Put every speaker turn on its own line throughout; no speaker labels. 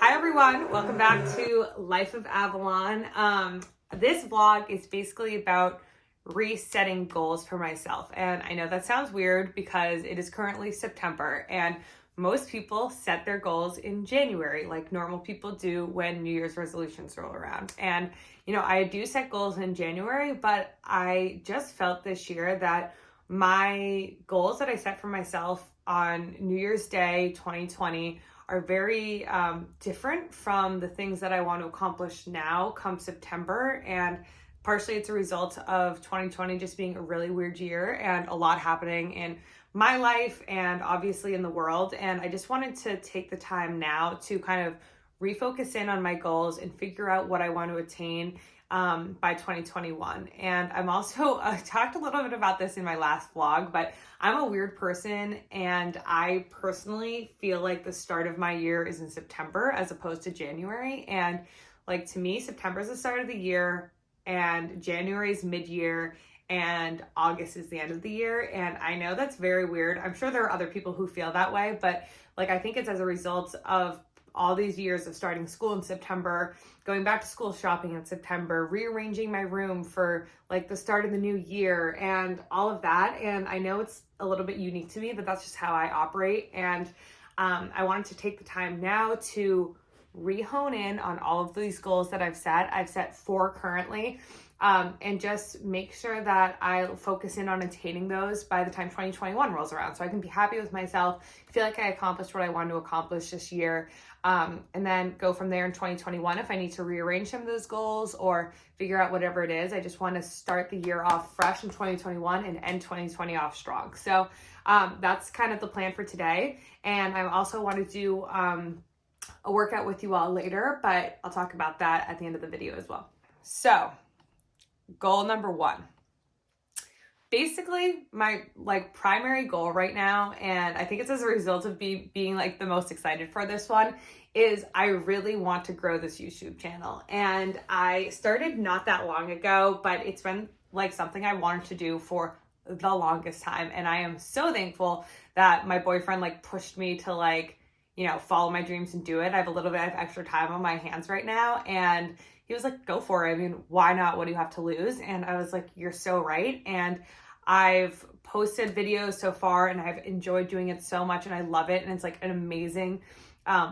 Hi everyone, welcome back to Life of Avalon. This vlog is basically about resetting goals for myself. And I know that sounds weird because it is currently September and most people set their goals in January like normal people do when New Year's resolutions roll around. And I do set goals in January, but I just felt this year that my goals that I set for myself on New Year's Day 2020 are very different from the things that I want to accomplish now come September. And partially it's a result of 2020 just being a really weird year and a lot happening in my life and obviously in the world. And I just wanted to take the time now to kind of refocus in on my goals and figure out what I want to attain by 2021. And I'm also, I talked a little bit about this in my last vlog, but I'm a weird person and I personally feel like the start of my year is in September as opposed to January. And like to me, September is the start of the year and January is mid-year and August is the end of the year. And I know that's very weird. I'm sure there are other people who feel that way, but like I think it's as a result of all these years of starting school in September, going back to school shopping in September, rearranging my room for like the start of the new year and all of that. And I know it's a little bit unique to me, but that's just how I operate. And I wanted to take the time now to re-hone in on all of these goals that I've set. I've set 4 currently. And just make sure that I focus in on attaining those by the time 2021 rolls around. So I can be happy with myself, feel like I accomplished what I wanted to accomplish this year, and then go from there in 2021 if I need to rearrange some of those goals or figure out whatever it is. I just want to start the year off fresh in 2021 and end 2020 off strong. So that's kind of the plan for today. And I also want to do a workout with you all later, but I'll talk about that at the end of the video as well. So goal number 1. Basically, my primary goal right now, and I think it's as a result of being like the most excited for this one, is I really want to grow this YouTube channel. And I started not that long ago, but it's been like something I wanted to do for the longest time. And I am so thankful that my boyfriend like pushed me to follow my dreams and do it. I have a little bit of extra time on my hands right now. And he was like, go for it. I mean, why not? What do you have to lose? And I was like, you're so right. And I've posted videos so far and I've enjoyed doing it so much and I love it. And it's like an amazing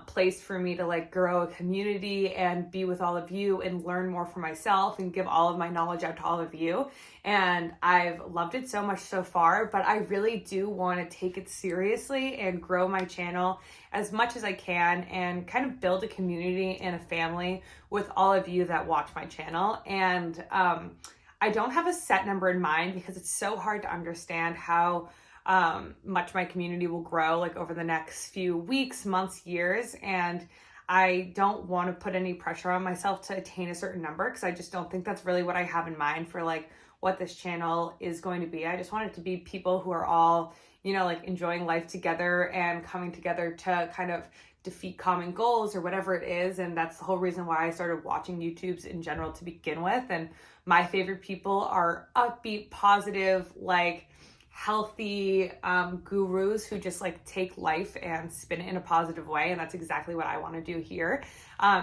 place for me to like grow a community and be with all of you and learn more for myself and give all of my knowledge out to all of you. And I've loved it so much so far, but I really do want to take it seriously and grow my channel as much as I can and kind of build a community and a family with all of you that watch my channel. And I don't have a set number in mind because it's so hard to understand how much my community will grow like over the next few weeks, months, years. And I don't want to put any pressure on myself to attain a certain number because I just don't think that's really what I have in mind for like what this channel is going to be. I just want it to be people who are all, like enjoying life together and coming together to kind of defeat common goals or whatever it is. And that's the whole reason why I started watching YouTubes in general to begin with. And my favorite people are upbeat, positive, like healthy gurus who just like take life and spin it in a positive way. And that's exactly what I want to do here.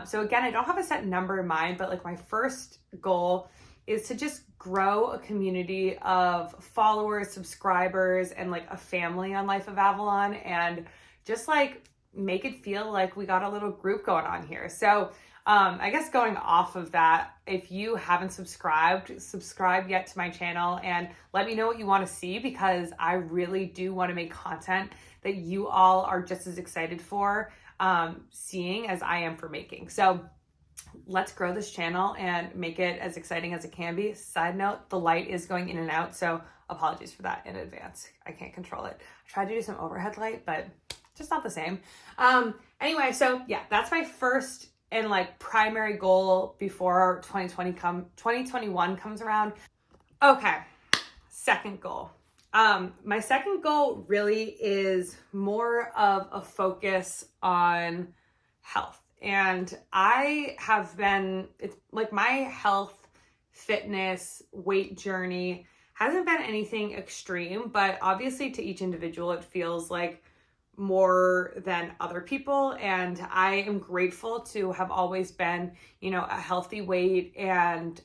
So again, I don't have a set number in mind, but like my first goal is to just grow a community of followers, subscribers, and like a family on Life of Avalon and just like make it feel like we got a little group going on here. So I guess going off of that, if you haven't subscribe yet to my channel and let me know what you want to see because I really do want to make content that you all are just as excited for seeing as I am for making. So let's grow this channel and make it as exciting as it can be. Side note, the light is going in and out, so apologies for that in advance. I can't control it. I tried to do some overhead light, but just not the same. Anyway, so yeah, that's my first and like primary goal before 2021 comes around. Okay, second goal. My second goal really is more of a focus on health. And it's like my health, fitness, weight journey hasn't been anything extreme, but obviously to each individual, it feels like more than other people. And I am grateful to have always been, a healthy weight and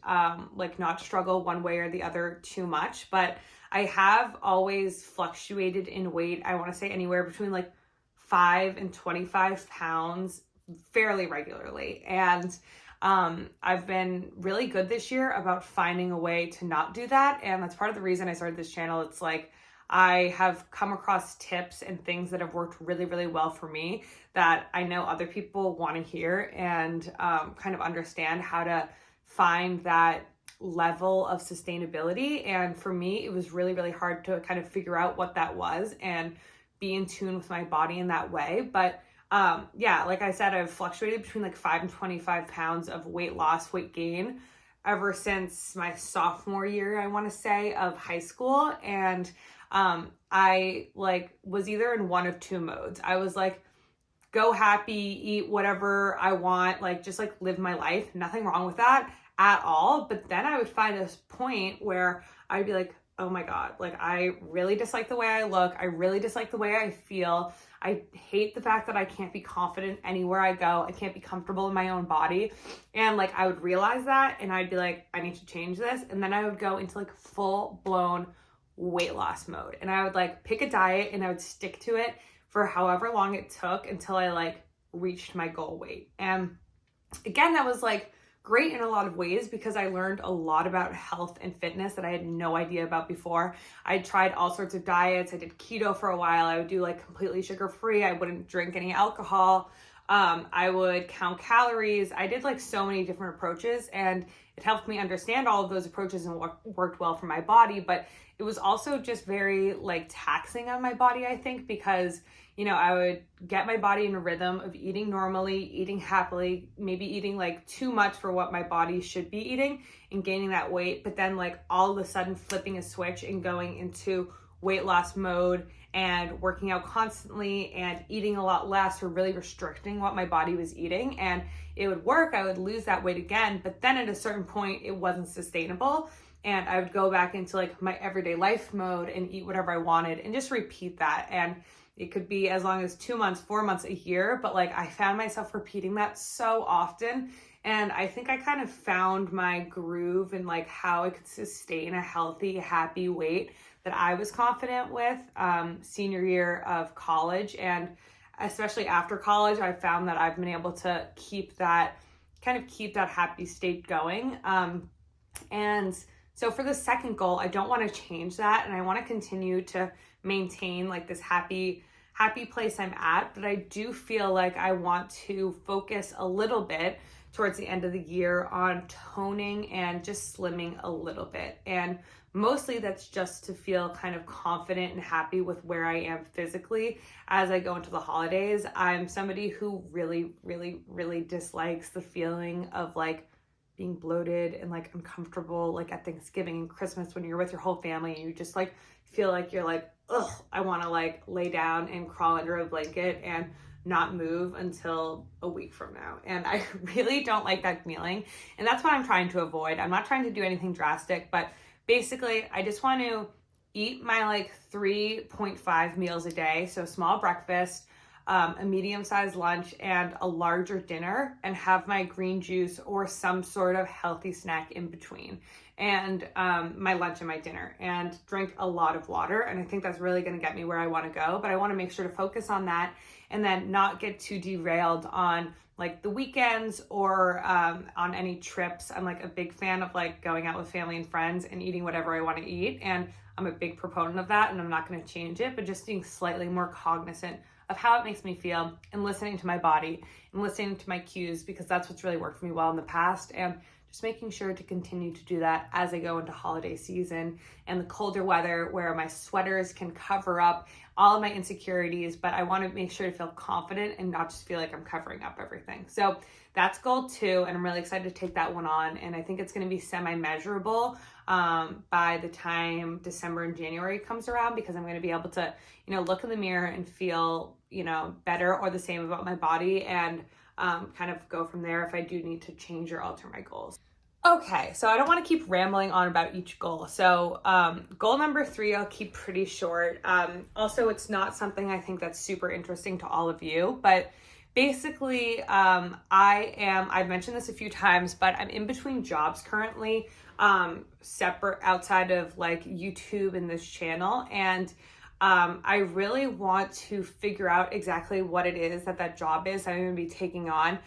like not struggle one way or the other too much. But I have always fluctuated in weight. I want to say anywhere between like 5 and 25 pounds fairly regularly. And I've been really good this year about finding a way to not do that. And that's part of the reason I started this channel. It's like, I have come across tips and things that have worked really, really well for me that I know other people want to hear and kind of understand how to find that level of sustainability. And for me, it was really, really hard to kind of figure out what that was and be in tune with my body in that way. But yeah, like I said, I've fluctuated between like 5 and 25 pounds of weight loss, weight gain ever since my sophomore year, I want to say, of high school. And I like was either in one of two modes. I was like, go happy, eat whatever I want, like just like live my life. Nothing wrong with that at all. But then I would find this point where I'd be like, oh my God, like I really dislike the way I look. I really dislike the way I feel. I hate the fact that I can't be confident anywhere I go. I can't be comfortable in my own body. And like I would realize that and I'd be like, I need to change this. And then I would go into like full blown weight loss mode. And I would like pick a diet and I would stick to it for however long it took until I like reached my goal weight. And again, that was like great in a lot of ways because I learned a lot about health and fitness that I had no idea about before. I tried all sorts of diets. I did keto for a while. I would do like completely sugar-free. I wouldn't drink any alcohol. I would count calories. I did like so many different approaches and it helped me understand all of those approaches and what worked well for my body. But it was also just very like taxing on my body, I think, because I would get my body in a rhythm of eating normally, eating happily, maybe eating like too much for what my body should be eating and gaining that weight. But then like all of a sudden flipping a switch and going into weight loss mode and working out constantly and eating a lot less or really restricting what my body was eating. And it would work. I would lose that weight again. But then at a certain point, it wasn't sustainable. And I would go back into like my everyday life mode and eat whatever I wanted and just repeat that. And it could be as long as 2 months, 4 months, a year, but like I found myself repeating that so often. And I think I kind of found my groove and like how I could sustain a healthy, happy weight that I was confident with senior year of college. And especially after college, I found that I've been able to keep that happy state going. And so for the second goal, I don't want to change that. And I want to continue to maintain like this happy place I'm at. But I do feel like I want to focus a little bit towards the end of the year on toning and just slimming a little bit. And mostly that's just to feel kind of confident and happy with where I am physically as I go into the holidays. I'm somebody who really, really, really dislikes the feeling of like being bloated and like uncomfortable like at Thanksgiving and Christmas when you're with your whole family and you just like feel like you're like, ugh, I want to like lay down and crawl under a blanket and not move until a week from now. And I really don't like that feeling. And that's what I'm trying to avoid. I'm not trying to do anything drastic, but basically I just want to eat my like 3.5 meals a day. So small breakfast, a medium-sized lunch and a larger dinner, and have my green juice or some sort of healthy snack in between, and my lunch and my dinner, and drink a lot of water. And I think that's really going to get me where I want to go, but I want to make sure to focus on that and then not get too derailed on like the weekends or on any trips. I'm like a big fan of like going out with family and friends and eating whatever I want to eat, and I'm a big proponent of that, and I'm not going to change it, but just being slightly more cognizant of how it makes me feel and listening to my body and listening to my cues, because that's what's really worked for me well in the past. And just making sure to continue to do that as I go into holiday season and the colder weather where my sweaters can cover up all of my insecurities, but I want to make sure to feel confident and not just feel like I'm covering up everything. So that's goal 2, and I'm really excited to take that one on. And I think it's going to be semi-measurable by the time December and January comes around, because I'm going to be able to, look in the mirror and feel, better or the same about my body, and kind of go from there if I do need to change or alter my goals. Okay, so I don't want to keep rambling on about each goal. So goal number 3, I'll keep pretty short. Also, it's not something I think that's super interesting to all of you, but basically, I've mentioned this a few times, but I'm in between jobs currently, separate outside of like YouTube and this channel. And I really want to figure out exactly what it is that job is I'm going to be taking on.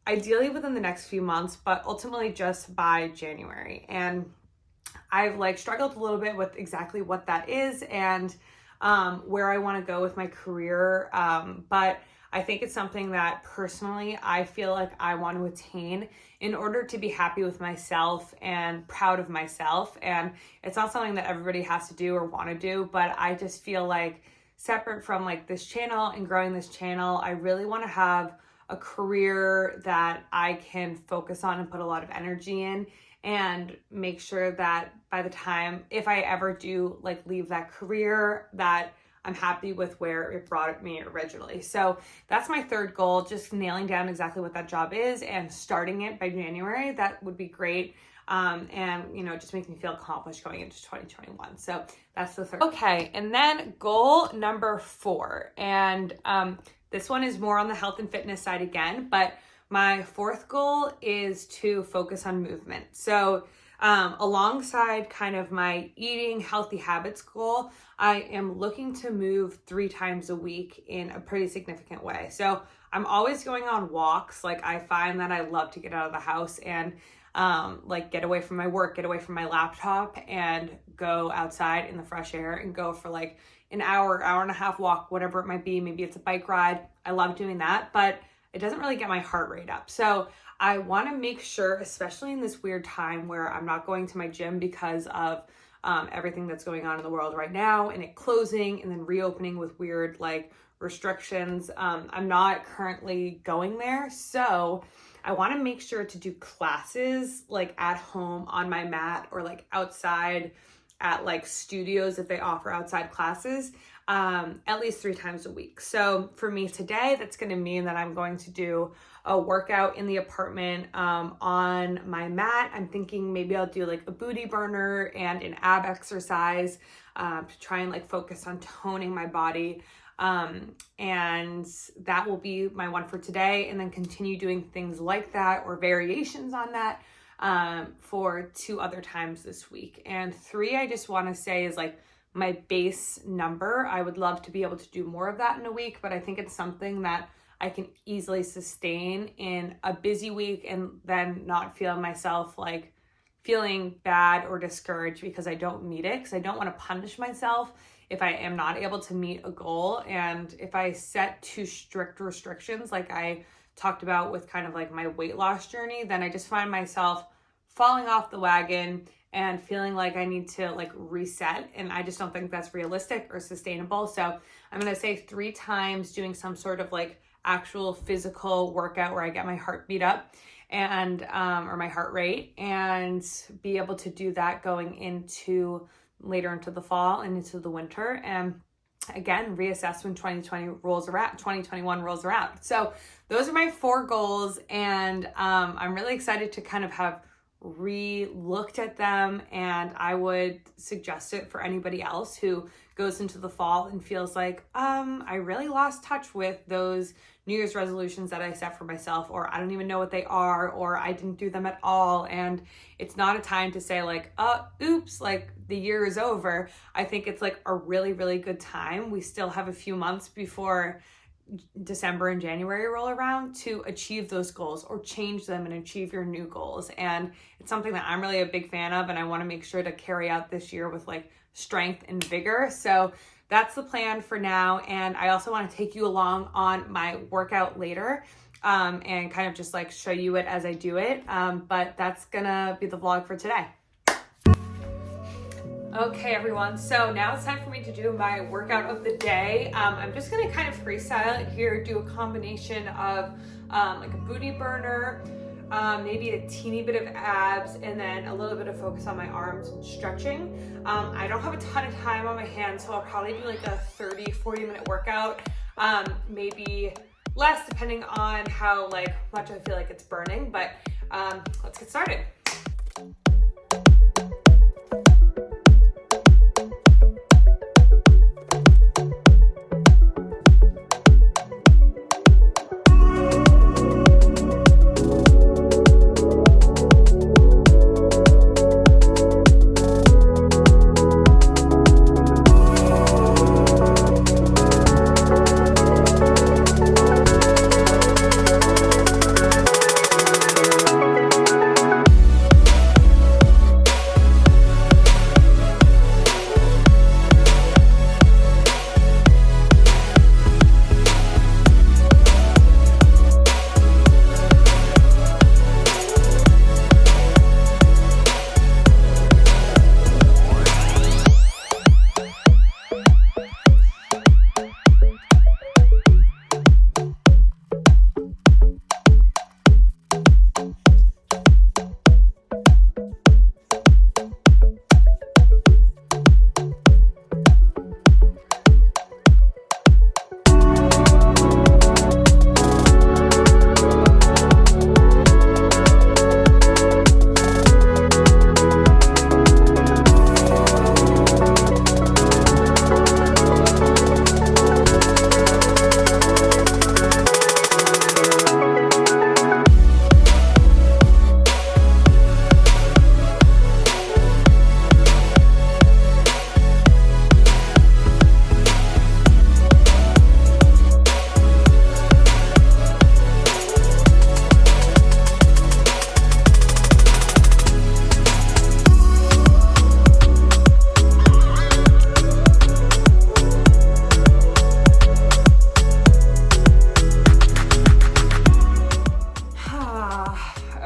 Ideally within the next few months, but ultimately just by January. And I've like struggled a little bit with exactly what that is and where I want to go with my career. But I think it's something that personally I feel like I want to attain in order to be happy with myself and proud of myself. And it's not something that everybody has to do or want to do, but I just feel like separate from like this channel and growing this channel, I really want to have a career that I can focus on and put a lot of energy in, and make sure that by the time, if I ever do like leave that career, that I'm happy with where it brought me originally. So that's my third goal, just nailing down exactly what that job is and starting it by January. That would be great. And you know, just make me feel accomplished going into 2021. So that's the third. Okay, and then goal number 4, and this one is more on the health and fitness side again, but my 4th goal is to focus on movement. So alongside kind of my eating healthy habits goal, I am looking to move 3 times a week in a pretty significant way. So I'm always going on walks. Like I find that I love to get out of the house and like get away from my work, get away from my laptop and go outside in the fresh air and go for like an hour, hour and a half walk, whatever it might be. Maybe it's a bike ride. I love doing that, but it doesn't really get my heart rate up. So I want to make sure, especially in this weird time where I'm not going to my gym because of everything that's going on in the world right now, and it closing and then reopening with weird like restrictions. I'm not currently going there. So I want to make sure to do classes like at home on my mat or like outside at like studios if they offer outside classes, at least 3 times a week. So for me today, that's going to mean that I'm going to do a workout in the apartment on my mat. I'm thinking maybe I'll do like a booty burner and an ab exercise to try and like focus on toning my body. And that will be my one for today, and then continue doing things like that or variations on that for 2 other times this week. And 3, I just want to say, is like my base number. I would love to be able to do more of that in a week, but I think it's something that I can easily sustain in a busy week and then not feel myself like feeling bad or discouraged because I don't meet it, because I don't want to punish myself if I am not able to meet a goal. And if I set too strict restrictions, like I talked about with kind of like my weight loss journey, then I just find myself falling off the wagon and feeling like I need to like reset. And I just don't think that's realistic or sustainable. So I'm going to say 3 times doing some sort of like actual physical workout where I get my heart beat up and, or my heart rate, and be able to do that going into later into the fall and into the winter. And again, reassess when 2021 rolls around. So those are my 4 goals. And I'm really excited to kind of have re-looked at them, and I would suggest it for anybody else who goes into the fall and feels like I really lost touch with those New Year's resolutions that I set for myself, or I don't even know what they are, or I didn't do them at all. And it's not a time to say like, oops, like the year is over. I think it's like a really, really good time. We still have a few months before December and January roll around to achieve those goals or change them and achieve your new goals. And it's something that I'm really a big fan of, and I want to make sure to carry out this year with like strength and vigor. So that's the plan for now. And I also want to take you along on my workout later and kind of just like show you it as I do it. But that's gonna be the vlog for today. Okay, everyone, so now it's time for me to do my workout of the day. I'm just gonna kind of freestyle it here, do a combination of like a booty burner, maybe a teeny bit of abs, and then a little bit of focus on my arms and stretching. I don't have a ton of time on my hands, so I'll probably do like a 30-40 minute workout, maybe less depending on how like much I feel like it's burning, but let's get started.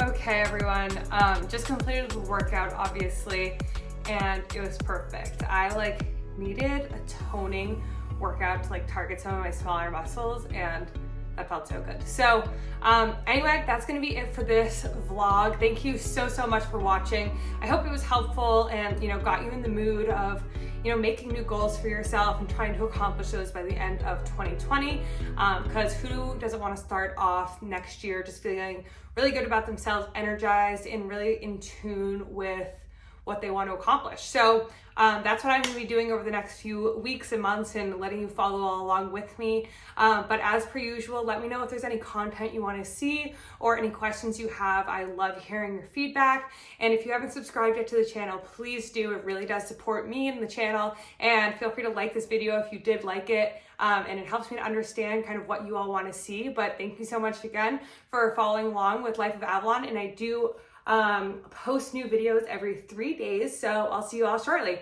Okay, everyone, just completed the workout, obviously, and it was perfect. I needed a toning workout to target some of my smaller muscles, and that felt so good. So anyway, that's gonna be it for this vlog. Thank you so much for watching. I hope it was helpful and got you in the mood of making new goals for yourself and trying to accomplish those by the end of 2020, because who doesn't want to start off next year just feeling really good about themselves, energized, and really in tune with what they want to accomplish. So that's what I'm going to be doing over the next few weeks and months, and letting you follow along with me. But as per usual, let me know if there's any content you want to see or any questions you have. I love hearing your feedback. And if you haven't subscribed yet to the channel, please do. It really does support me and the channel. And feel free to like this video if you did like it. And it helps me to understand kind of what you all want to see. But thank you so much again for following along with Life of Avalon. And I do post new videos every 3 days. So I'll see you all shortly.